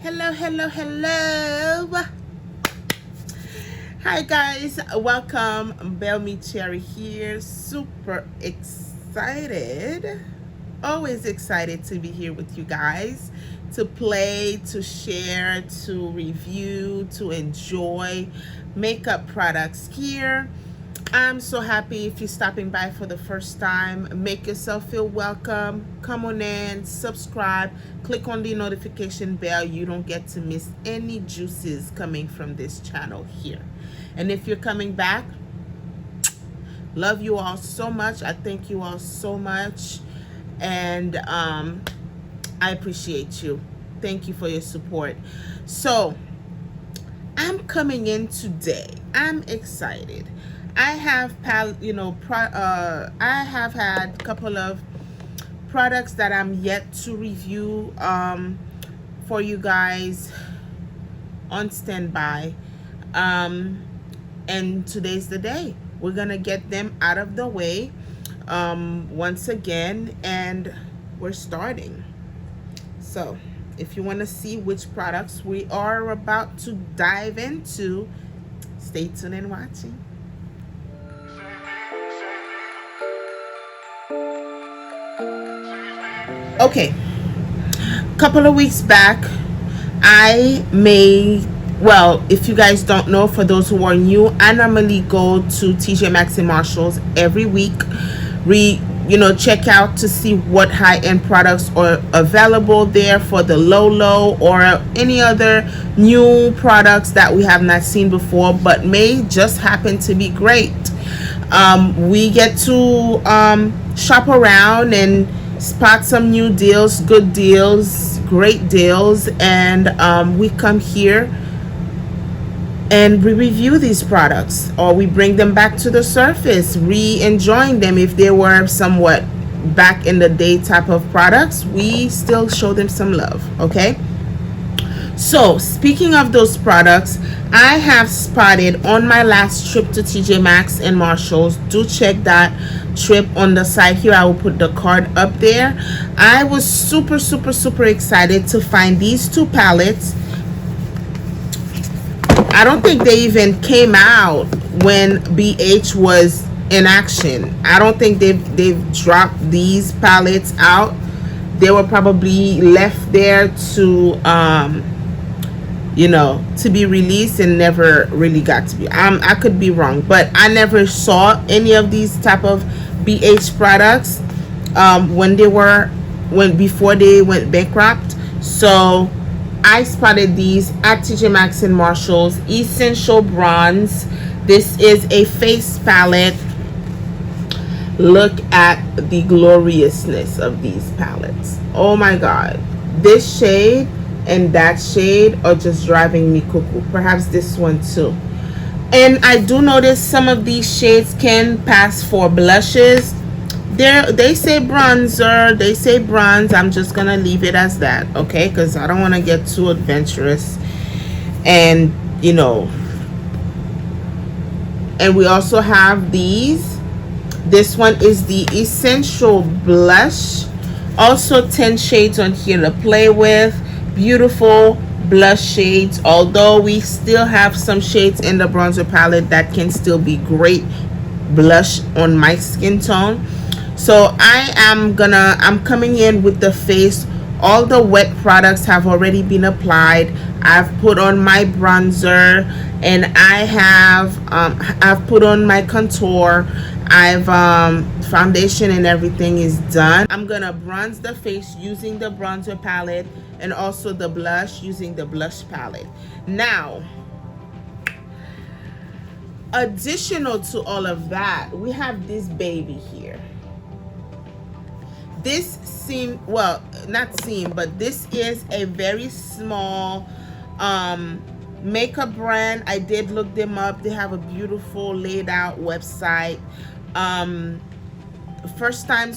Hello. Hi guys, welcome. Bell Me Cherry here. Super excited. Always excited to be here with you guys, to play, to share, to review, to enjoy makeup products here. I'm so happy if you're stopping by for the first time. Make yourself feel welcome. Come on in, subscribe, click on the notification bell. You don't get to miss any juices coming from this channel here. And if you're coming back, love you all so much. I thank you all so much. And I appreciate you. Thank you for your support. So I'm coming in today. I'm excited. I have I have had a couple of products that I'm yet to review for you guys on standby, and today's the day. We're gonna get them out of the way once again, and we're starting. So if you want to see which products we are about to dive into, stay tuned and watching. Okay, couple of weeks back, if you guys don't know, for those who are new, I normally go to TJ Maxx and Marshalls every week. Check out to see what high-end products are available there for the low or any other new products that we have not seen before but may just happen to be great. We get to shop around and spot some new deals, good deals, great deals, and we come here and we review these products, or we bring them back to the surface, re-enjoying them. If they were somewhat back in the day type of products, we still show them some love. Okay, so speaking of those products, I have spotted on my last trip to TJ Maxx and Marshalls. Do check that trip on the side here. I will put the card up there. I was super excited to find these two palettes. I don't think they even came out when BH was in action. I don't think they've dropped these palettes out. They were probably left there to to be released and never really got to be. I could be wrong, but I never saw any of these type of BH products before they went bankrupt. So I spotted these at TJ Maxx and Marshalls. Essential Bronze. This is a face palette. Look at the gloriousness of these palettes. Oh my god, this shade and that shade are just driving me cuckoo. Perhaps this one too. And I do notice some of these shades can pass for blushes. They say bronzer, they say bronze. I'm just gonna leave it as that, okay? Because I don't want to get too adventurous. And and we also have these. This one is the Essential Blush. Also 10 shades on here to play with. Beautiful blush shades, although we still have some shades in the bronzer palette that can still be great blush on my skin tone. So I'm coming in with the face. All the wet products have already been applied. I've put on my bronzer, and I've put on my contour. I've foundation and everything is done. I'm gonna bronze the face using the bronzer palette, and also the blush using the blush palette. Now, additional to all of that, we have this baby here. This this is a very small makeup brand. I did look them up. They have a beautiful laid out website. First time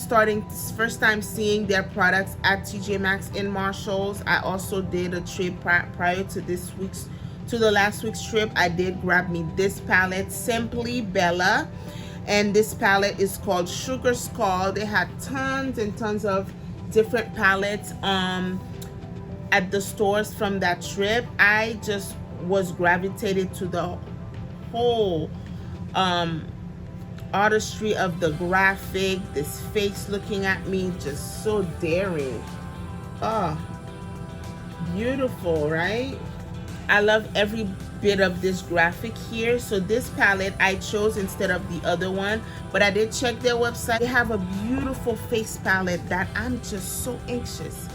seeing their products at TJ Maxx and Marshalls. I also did a trip prior to the last week's trip. I did grab me this palette, Simply Bella, and this palette is called Sugar Skull. They had tons and tons of different palettes. at the stores from that trip, I just was gravitated to the whole artistry of the graphic, this face looking at me, just so daring. Oh, beautiful, right? I love every bit of this graphic here. So this palette I chose instead of the other one, but I did check their website. They have a beautiful face palette that I'm just so anxious.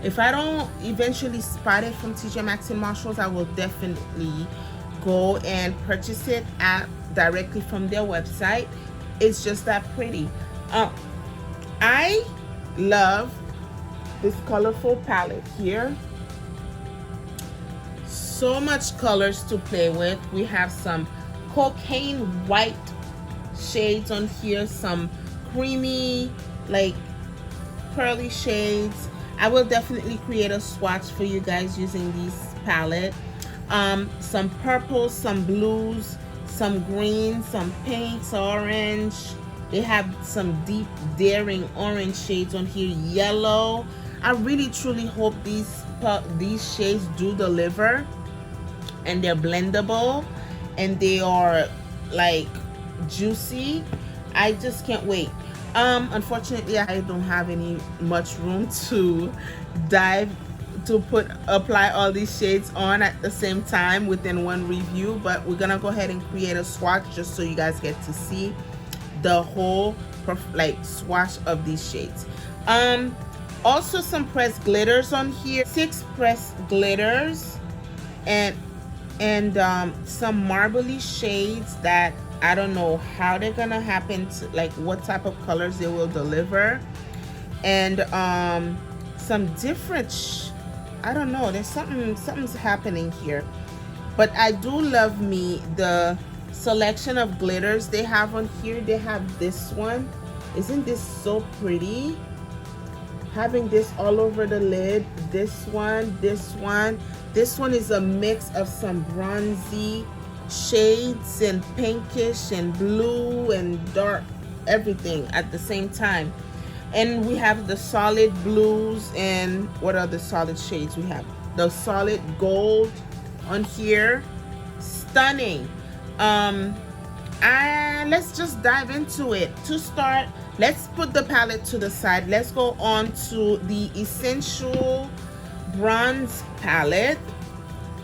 If I don't eventually spot it from TJ Maxx and Marshalls, I will definitely go and purchase it directly from their website. It's just that pretty. I love this colorful palette here. So much colors to play with. We have some cocaine white shades on here, some creamy like pearly shades. I will definitely create a swatch for you guys using these palette. Some purples, some blues, some greens, some pinks, orange. They have some deep daring orange shades on here, yellow. I really truly hope these shades do deliver, and they're blendable and they are like juicy. I just can't wait. Unfortunately, I don't have any much room to apply all these shades on at the same time within one review, but we're gonna go ahead and create a swatch just so you guys get to see the whole like swatch of these shades. Also some pressed glitters on here, 6 pressed glitters, and some marbly shades that I don't know how they're gonna happen to, like what type of colors they will deliver, and some different I don't know, there's something's happening here. But I do love me the selection of glitters they have on here. They have this one. Isn't this so pretty? Having this all over the lid. This one is a mix of some bronzy shades and pinkish and blue and dark, everything at the same time. And we have the solid blues, and what are the solid shades we have? The solid gold on here. Stunning. And let's just dive into it. To start, let's put the palette to the side. Let's go on to the Essential Bronze palette.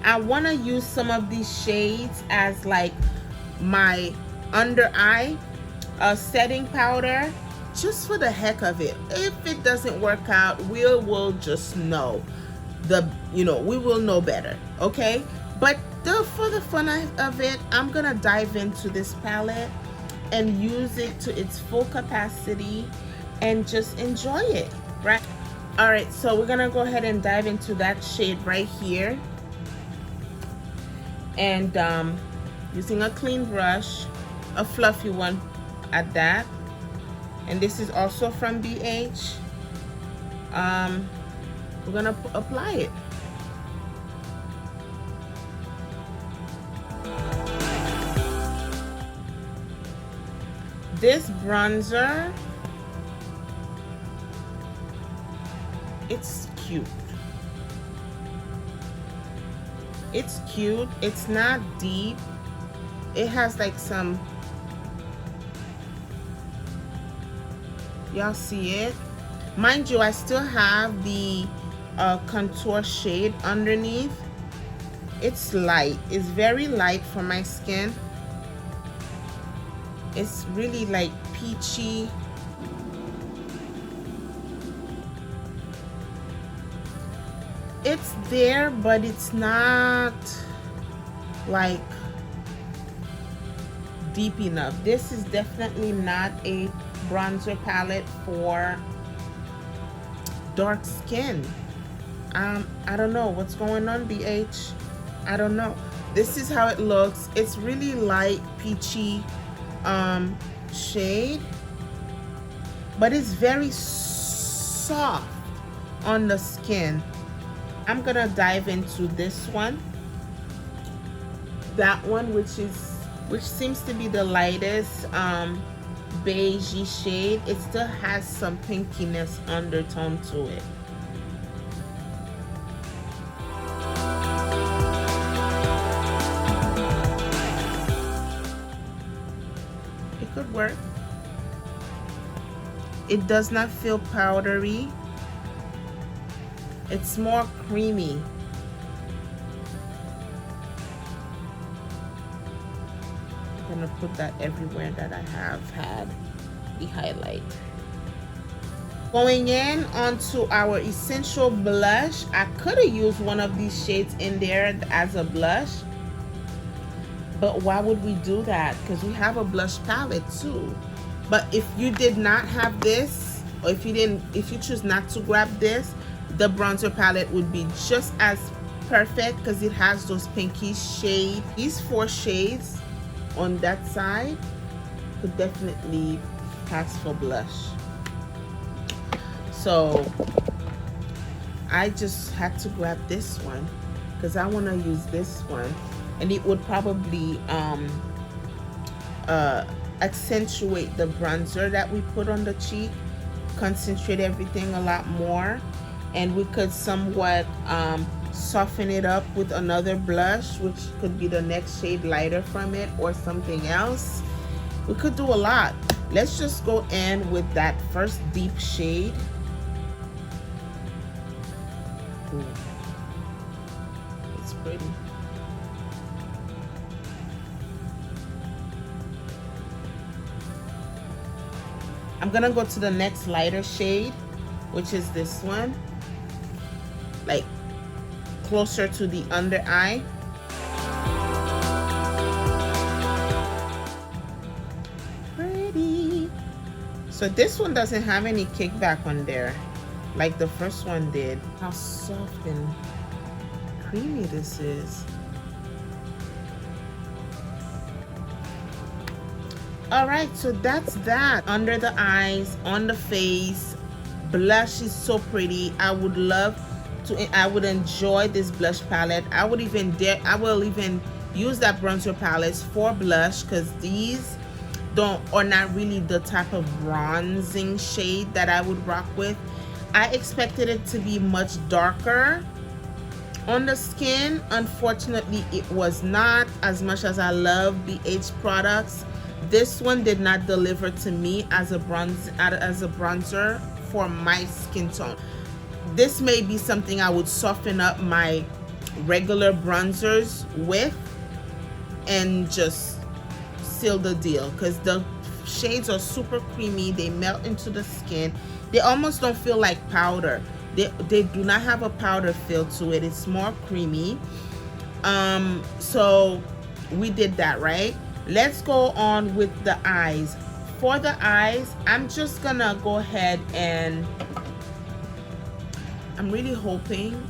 I want to use some of these shades as like my under eye setting powder, just for the heck of it. If it doesn't work out, we'll just know we will know better, okay? But for the fun of it, I'm gonna dive into this palette and use it to its full capacity and just enjoy it, right? All right, so we're gonna go ahead and dive into that shade right here, and using a clean brush, a fluffy one at that. And this is also from BH. We're gonna apply it. This bronzer, it's cute. It's cute. It's not deep. It has like some, y'all see it? Mind you, I still have the contour shade underneath. It's light. It's very light for my skin. It's really like peachy. It's there, but it's not like deep enough. This is definitely not a bronzer palette for dark skin. I don't know what's going on, BH. I don't know. This is how it looks. It's really light peachy shade, but it's very soft on the skin. I'm gonna dive into this one, that one, which seems to be the lightest beigey shade. It still has some pinkiness undertone to it. work. It does not feel powdery. It's more creamy. I'm gonna put that everywhere that I have had the highlight. Going in onto our essential blush, I could have used one of these shades in there as a blush, but why would we do that? Because we have a blush palette too. But if you did not have this, or if you choose not to grab this, the bronzer palette would be just as perfect because it has those pinky shades. These 4 shades on that side could definitely pass for blush. So I just had to grab this one because I want to use this one, and it would probably accentuate the bronzer that we put on the cheek, concentrate everything a lot more, and we could somewhat soften it up with another blush, which could be the next shade lighter from it or something else. We could do a lot. Let's just go in with that first deep shade. Ooh. It's pretty. I'm gonna go to the next lighter shade, which is this one, like closer to the under eye. Pretty. So this one doesn't have any kickback on there like the first one did. How soft and creamy this is. All right, so that's that. Under the eyes, on the face, blush is so pretty. I would enjoy this blush palette. I will even use that bronzer palette for blush, because these are not really the type of bronzing shade that I would rock with. I expected it to be much darker on the skin. Unfortunately, it was not. As much as I love BH products, this one did not deliver to me as a bronzer for my skin tone. This may be something I would soften up my regular bronzers with and just seal the deal, because the shades are super creamy. They melt into the skin. They almost don't feel like powder. They do not have a powder feel to it. It's more creamy. So we did that, right? Let's go on with the eyes. For the eyes, I'm just gonna go ahead and I'm really hoping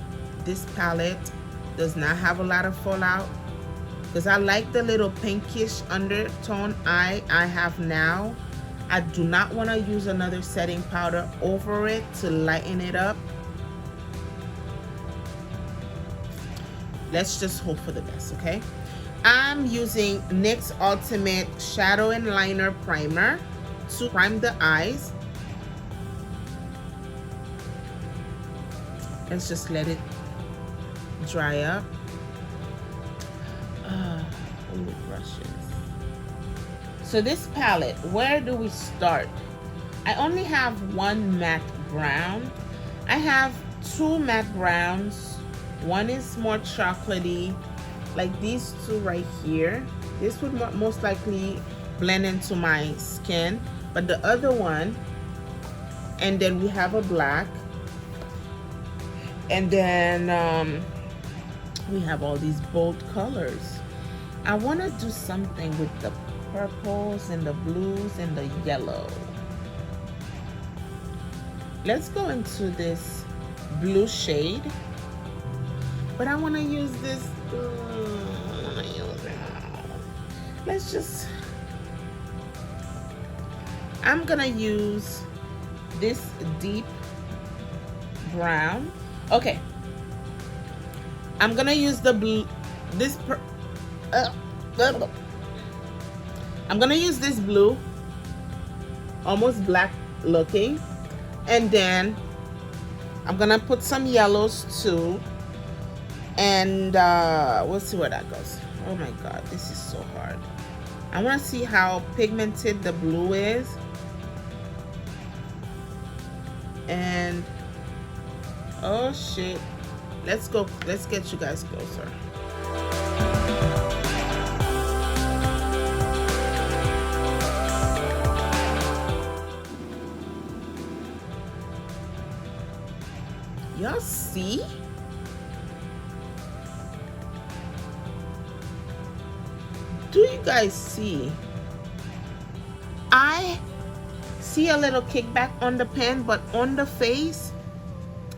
this palette does not have a lot of fallout, because I like the little pinkish undertone eye I have now. I do not want to use another setting powder over it to lighten it up. Let's just hope for the best, okay? I'm using NYX Ultimate Shadow and Liner Primer to prime the eyes. Let's just let it dry up. Only brushes. So this palette, where do we start? I only have one matte brown. I have 2 matte browns. One is more chocolatey, like these 2 right here. This would most likely blend into my skin, but the other one, and then we have a black, and then we have all these bold colors. I want to do something with the purples and the blues and the yellow. Let's go into this blue shade, but I want to use this. Let's just, I'm gonna use this deep brown. Okay, I'm gonna use the blue, I'm gonna use this blue, almost black looking, and then I'm gonna put some yellows too, and we'll see where that goes. Oh my god, this is so hard. I want to see how pigmented the blue is. And oh shit, let's go, let's get you guys closer. Y'all see? Do you guys see? I see a little kickback on the pen, but on the face,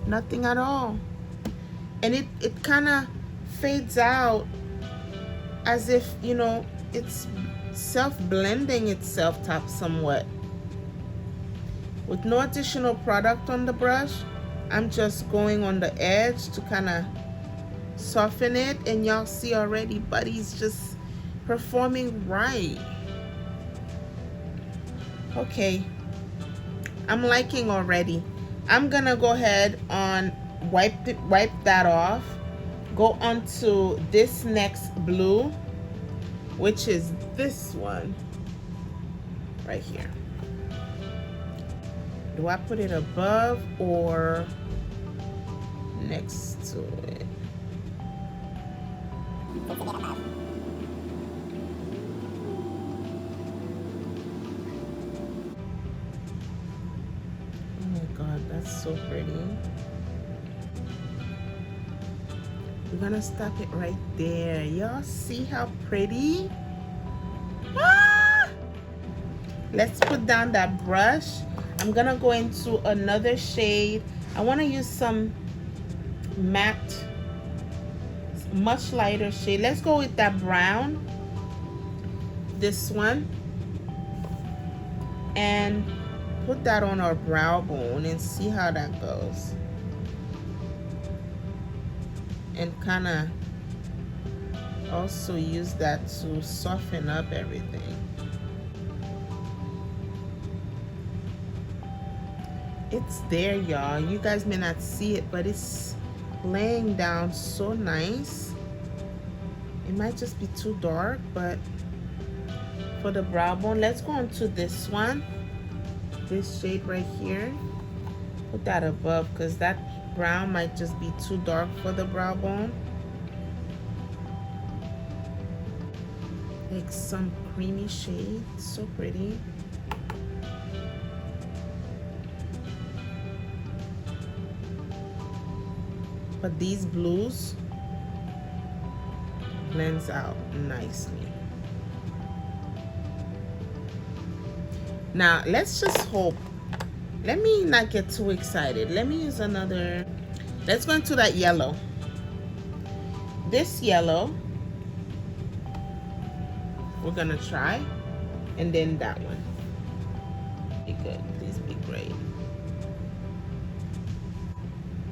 nothing at all. And it kind of fades out as if, you know, it's self-blending itself top somewhat. With no additional product on the brush, I'm just going on the edge to kind of soften it, and y'all see already Buddy's just performing right. Okay, I'm liking already. I'm gonna go ahead and wipe that off. Go on to this next blue, which is this one right here. Do I put it above or next to it? Oh my God, that's so pretty. We're gonna stop it right there. Y'all see how pretty? Ah! Let's put down that brush. I'm gonna go into another shade. I want to use some matte, much lighter shade. Let's go with that brown, this one, and put that on our brow bone and see how that goes. And kind of also use that to soften up everything. It's there, y'all. You guys may not see it, but it's laying down so nice. It might just be too dark, but for the brow bone, let's go on to this one, this shade right here. Put that above because that brown might just be too dark for the brow bone. Like some creamy shade, so pretty. But these blues blends out nicely. Now let's just hope. Let me not get too excited. Let me use another. Let's go into that yellow. This yellow we're gonna try, and then that one. Be good. Please be great.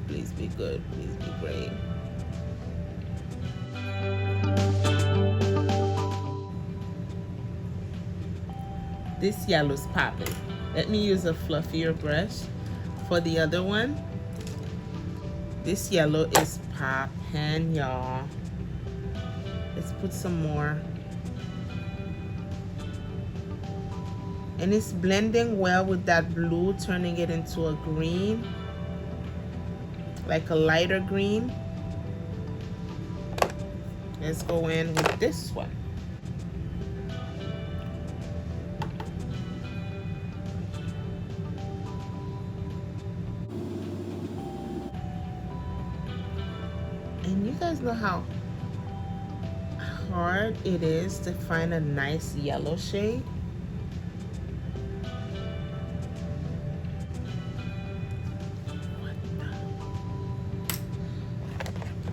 Please be good. Please be great. This yellow's popping. Let me use a fluffier brush for the other one. This yellow is popping, y'all. Let's put some more. And it's blending well with that blue, turning it into a green, like a lighter green. Let's go in with this one. And you guys know how hard it is to find a nice yellow shade.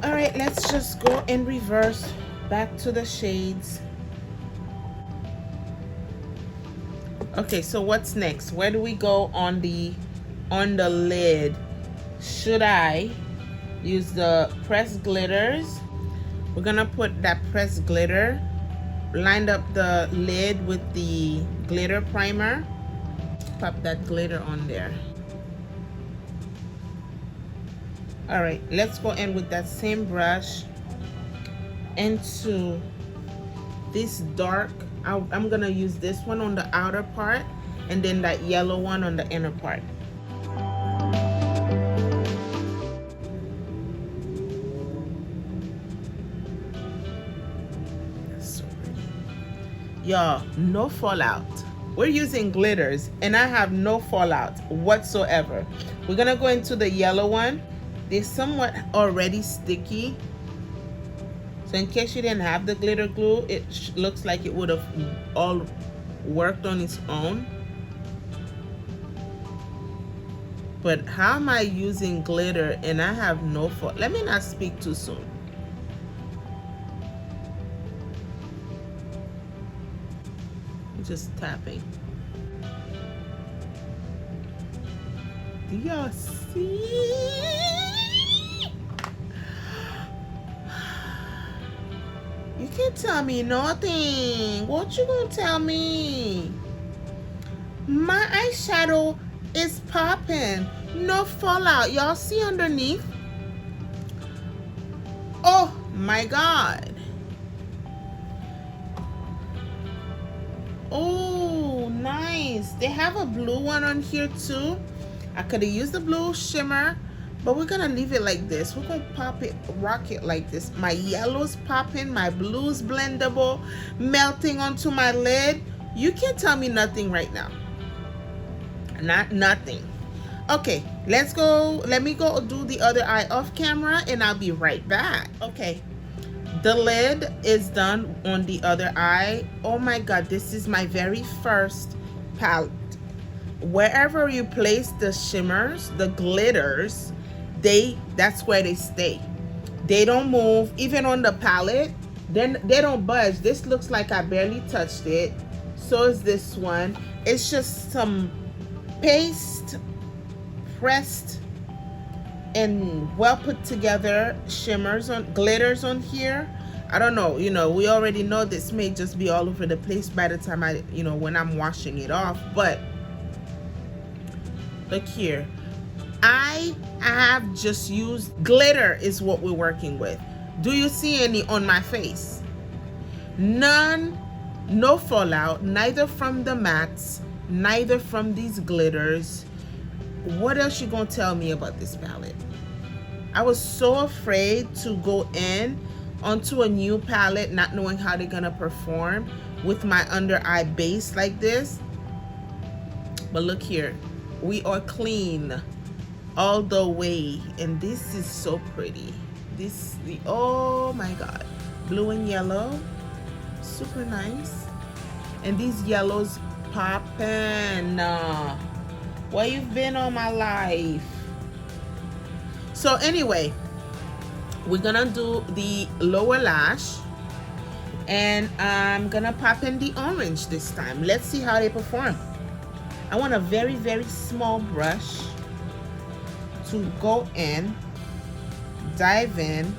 All right, let's just go in reverse back to the shades. Okay, so what's next? Where do we go on the lid? Should I use the pressed glitters? We're gonna put that pressed glitter, lined up the lid with the glitter primer. Pop that glitter on there. All right, let's go in with that same brush into this dark I'm gonna use this one on the outer part and then that yellow one on the inner part. So y'all, no fallout. We're using glitters and I have no fallout whatsoever. We're gonna go into the yellow one. They're somewhat already sticky, so in case you didn't have the glitter glue, it looks like it would have all worked on its own. But how am I using glitter and I have no fault? Let me not speak too soon. I'm just tapping. Do y'all see? You can't tell me nothing. What you gonna tell me? My eyeshadow is popping. No fallout. Y'all see underneath? Oh my God. Oh, nice. They have a blue one on here too. I could have used the blue shimmer, but we're gonna leave it like this. We're gonna pop it, rock it like this. My yellow's popping, my blue's blendable, melting onto my lid. You can't tell me nothing right now. Nothing. Okay, let's go. Let me go do the other eye off camera and I'll be right back. Okay, the lid is done on the other eye. Oh my God, this is my very first palette. Wherever you place the shimmers, the glitters, that's where they stay. They don't move. Even on the palette, then they don't budge. This looks like I barely touched it. So is this one. It's just some paste pressed and well put together shimmers on glitters on here. I don't know, you know, we already know this may just be all over the place by the time I, you know, when I'm washing it off. But look here, I have just used glitter is what we're working with. Do you see any on my face? None. No fallout, neither from the mattes, neither from these glitters. What else you gonna tell me about this palette? I was so afraid to go in onto a new palette not knowing how they're gonna perform with my under eye base like this. But look here, we are clean all the way, and this is so pretty. Oh my God, blue and yellow, super nice. And these yellows poppin'. Where you've been all my life? So anyway, we're gonna do the lower lash, and I'm gonna pop in the orange this time. Let's see how they perform. I want a very, very small brush to go in, dive in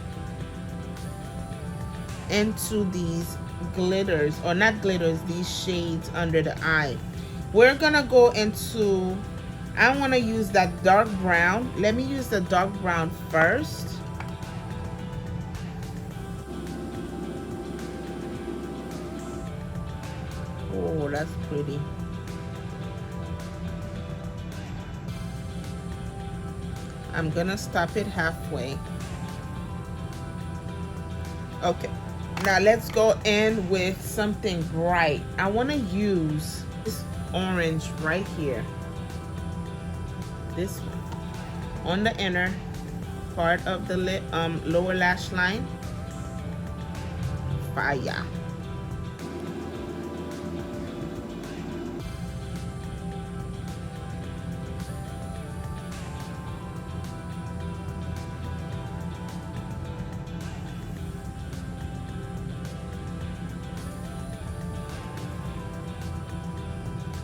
into these glitters, or not glitters, these shades under the eye. We're gonna go into, I want to use that dark brown. Let me use the dark brown first. Oh, that's pretty. I'm gonna stop it halfway. Okay, now let's go in with something bright. I want to use this orange right here. This one on the inner part of the lower lash line. Fire.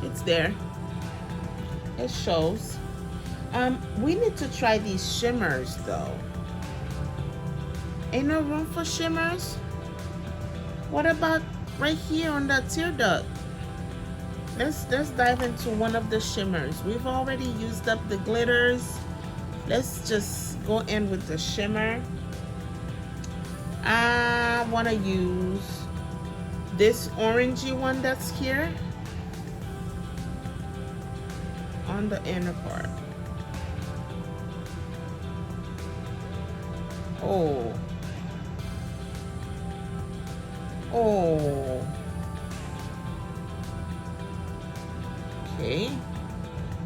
It's there. It shows. We need to try these shimmers though. Ain't no room for shimmers? What about right here on that tear duct? Let's dive into one of the shimmers. We've already used up the glitters. Let's just go in with the shimmer. I want to use this orangey one that's here on the inner part. Oh. Oh. Okay.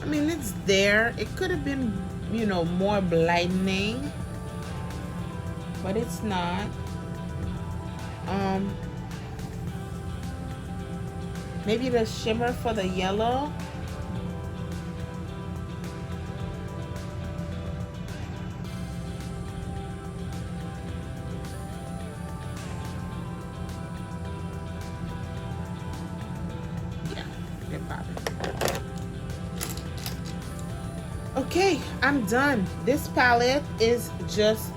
I mean, it's there. It could have been, you know, more blinding, but it's not. Maybe the shimmer for the yellow. Yeah, it bothered. Okay, I'm done. This palette is just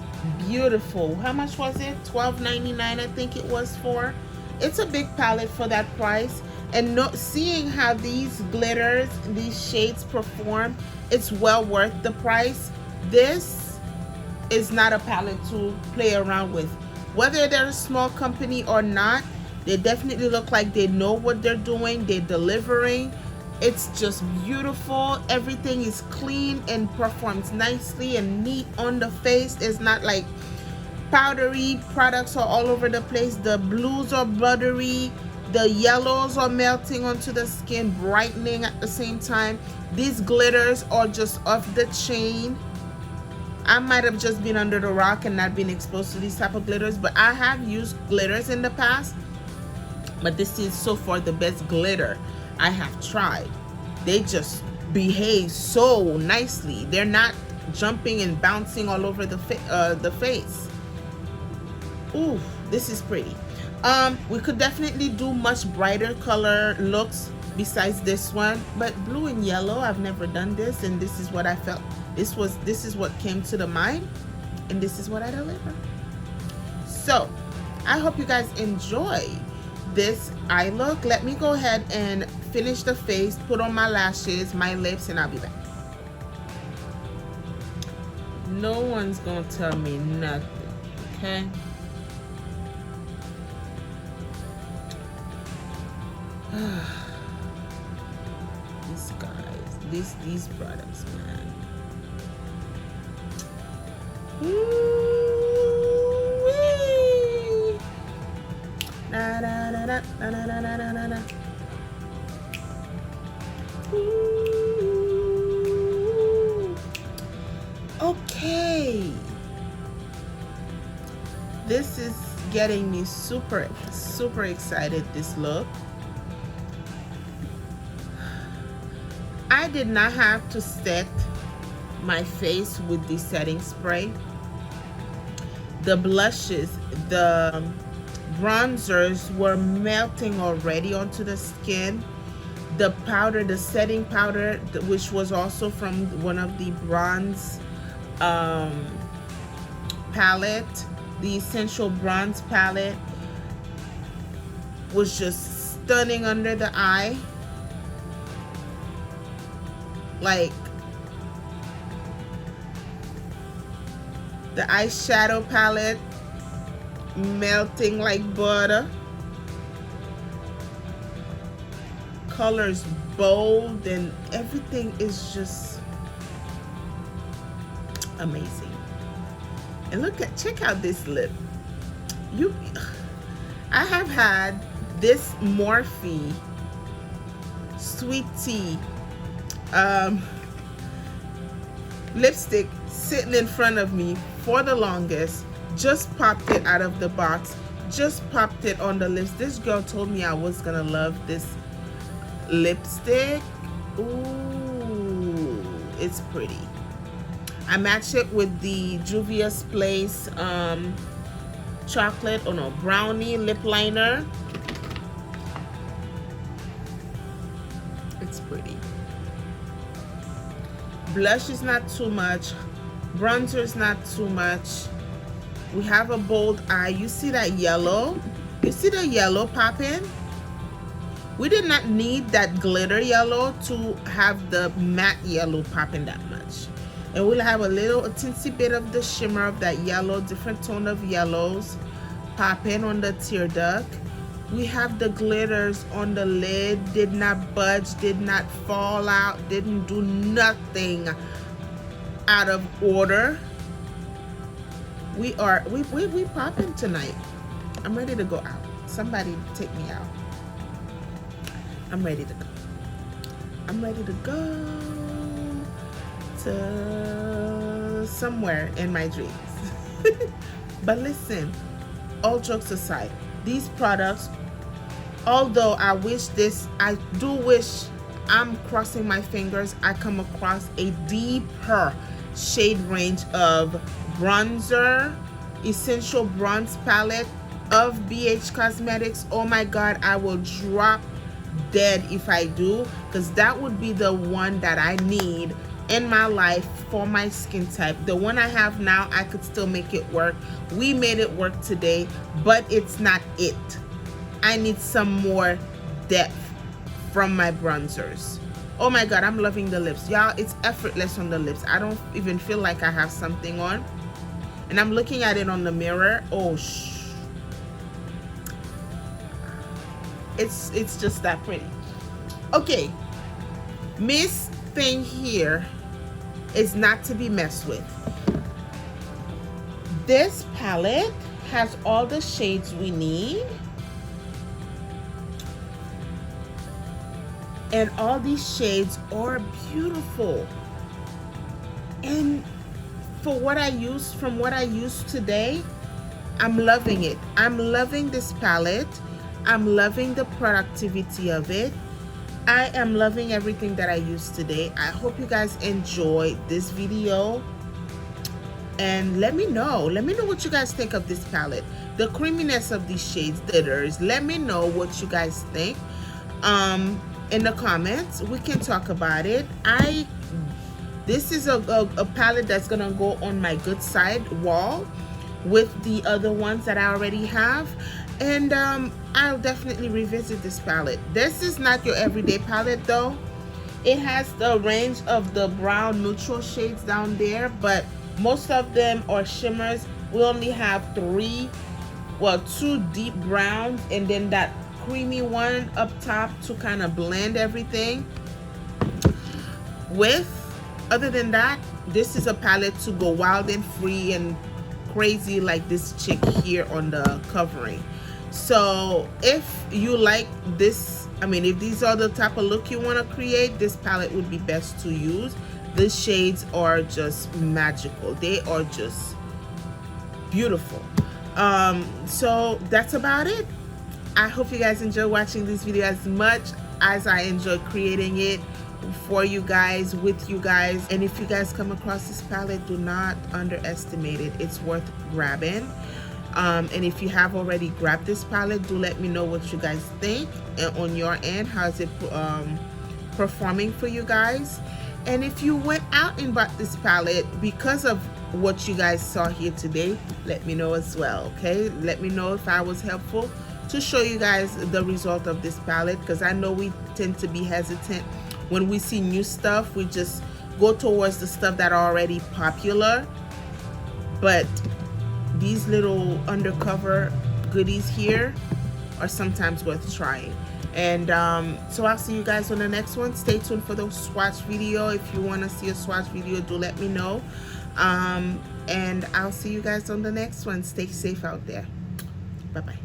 beautiful. How much was it? $12.99 I think it was for. It's a big palette for that price. And seeing how these glitters, these shades perform, it's well worth the price. This is not a palette to play around with. Whether they're a small company or not, they definitely look like they know what they're doing. They're delivering. It's just beautiful. Everything is clean and performs nicely and neat on the face. It's not like powdery products are all over the place. The blues are buttery. The yellows are melting onto the skin, brightening at the same time. These glitters are just off the chain. I might have just been under the rock and not been exposed to these type of glitters, but I have used glitters in the past. But this is so far the best glitter I have tried. They just behave so nicely. They're not jumping and bouncing all over the face. Ooh, this is pretty. We could definitely do much brighter color looks besides this one, but blue and yellow, I've never done this, and this is what I felt. This is what came to the mind, and this is what I delivered. So I hope you guys enjoy this eye look. Let me go ahead and finish the face, put on my lashes, my lips, and I'll be back. No one's gonna tell me nothing, okay? These guys, these products, man. Ooh-wee. Na, na, na, na, na, na, na, na, na. Ooh. Okay, this is getting me super excited. This look, I did not have to set my face with the setting spray. The blushes, the bronzers were melting already onto the skin. The powder, the setting powder, which was also from one of the bronze palette, the Essential Bronze palette, was just stunning under the eye. Like, the eyeshadow palette melting like butter. Colors bold, and everything is just amazing. And check out this lip. I have had this Morphe Sweet Tea lipstick sitting in front of me for the longest. Just popped it out of the box, just popped it on the lips. This girl told me I was gonna love this lipstick. Ooh, it's pretty. I matched it with the Juvia's Place chocolate, brownie lip liner. It's pretty. Blush is not too much, bronzer is not too much. We have a bold eye. You see that yellow? You see the yellow popping? We did not need that glitter yellow to have the matte yellow popping that much. And we'll have a teensy bit of the shimmer of that yellow, different tone of yellows popping on the tear duct. We have the glitters on the lid, did not budge, did not fall out, didn't do nothing out of order. We popping tonight. I'm ready to go out. Somebody take me out. I'm ready to go. I'm ready to go to somewhere in my dreams. But listen, all jokes aside, these products, although I do wish, I'm crossing my fingers, I come across a deeper shade range of bronzer, essential bronze palette of BH Cosmetics. Oh my god, I will drop dead if I do, because that would be the one that I need in my life for my skin type. The one I have now, I could still make it work. We made it work today, but it's not it. I need some more depth from my bronzers. Oh my god, I'm loving the lips, y'all. It's effortless on the lips. I don't even feel like I have something on, and I'm looking at it on the mirror. Oh it's just that pretty. Okay, Miss Thing here is not to be messed with. This palette has all the shades we need, and all these shades are beautiful. And from what I used today, I'm loving it. I'm loving this palette. I'm loving the productivity of it. I am loving everything that I used today. I hope you guys enjoyed this video, and let me know what you guys think of this palette, the creaminess of these shades, glitters. Let me know what you guys think in the comments. We can talk about it. This is a palette that's gonna go on my good side wall with the other ones that I already have, and I'll definitely revisit this palette. This is not your everyday palette though. It has the range of the brown neutral shades down there, but most of them are shimmers. We only have two deep browns, and then that creamy one up top to kind of blend everything with. Other than that, this is a palette to go wild and free and crazy like this chick here on the covering. So if you like this, if these are the type of look you want to create, this palette would be best to use. The shades are just magical. They are just beautiful. So that's about it. I hope you guys enjoy watching this video as much as I enjoy creating it for you guys, with you guys. And if you guys come across this palette, do not underestimate it. It's worth grabbing. And if you have already grabbed this palette, do let me know what you guys think on your end. How's it performing for you guys? And if you went out and bought this palette because of what you guys saw here today, let me know as well. Okay, let me know if I was helpful to show you guys the result of this palette, because I know we tend to be hesitant when we see new stuff. We just go towards the stuff that are already popular, but these little undercover goodies here are sometimes worth trying. And so I'll see you guys on the next one. Stay tuned for the swatch video. If you want to see a swatch video, do let me know. And I'll see you guys on the next one. Stay safe out there. Bye bye.